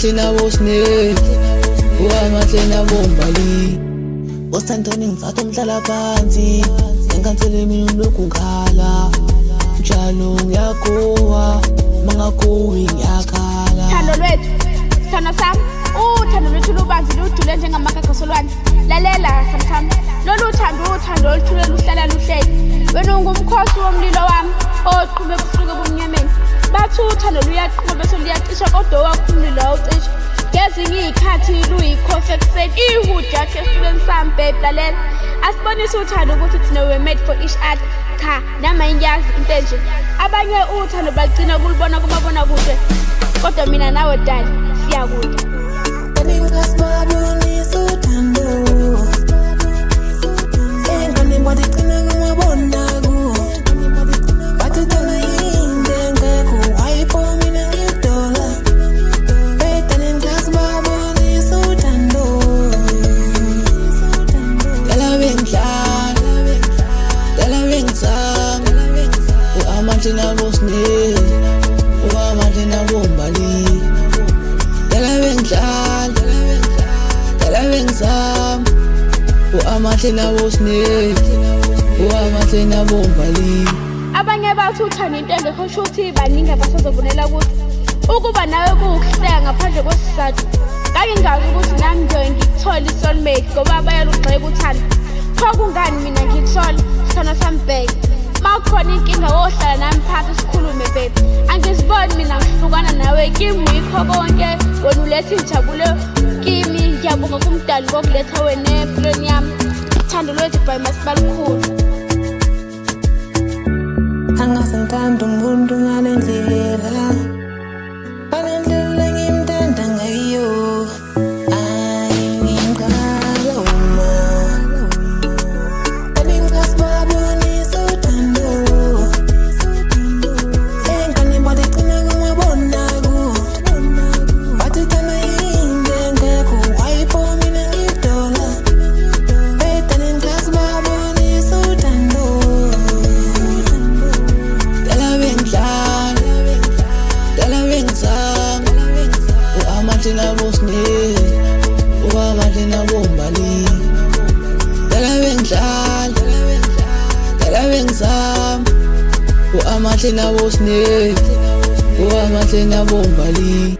Amahle nabo snake, amahle nabo mbali. Osantoni ngithatha umhlala phansi, ngikansele mina lokhu ngikhala. Njalo ngiyagowa, mangagowi ngiyakhala. Thando lwethu, sithando sami, uthando lwethu lubanzi lujule njengamagagosolwane. Lalela sami, lolu uthando oluthule luhlala luhleli. Wena ungumkhosi womlilo wami, oqhube kusuke ebumnyameni. Bathi uthando luyaqhuma bese luyacisha kodwa wakho umlilo awucisha. Ngezinye iy'khathi luyikhofi ekuseni, ihudu yakho esitulweni sami babe lalela. Asibonise uthando ukuthi thina we were made for each other. Cha, nama ngiyazi into enje. Abanye uthando bagcina kulibona kumabonakude. Kodwa mina nawe dali siyakude. Amahle nabo snake, amahle nabo mbali. Dala bengidlala, dala bengizama. Amahle nabo snake, amahle nabo mbali. Abanye bathi uthando into engekho sho ukuthi baningi abasazobonela ukuthi ukuba nawe kuwukuhleka ngaphandle kwesizathu. Ngake ngazi ukuthi nami ngiyoye ngikuthole i-soulmate ngoba bayalugxeka uthando. Pho kungani mina ngikuthole sithando sami bheke. Makukhona inkinga wohlala nami phansi sikhulume babe. Angiziboni mina ngihlukana nawe kimi yikho konke wena uletha injabulo kimi. Ngiyabonga kumdali ngokuletha wena empilweni yami. Uthando lwethu by masibalikhulu. Angaze ngithanda umuntu ngale ndlela ngimthanda ngayo. Amahle nabo snake, amahle nabo mbali. Dala bengidlala, dala bengizama. Amahle nabo snake, amahle nabo mbali.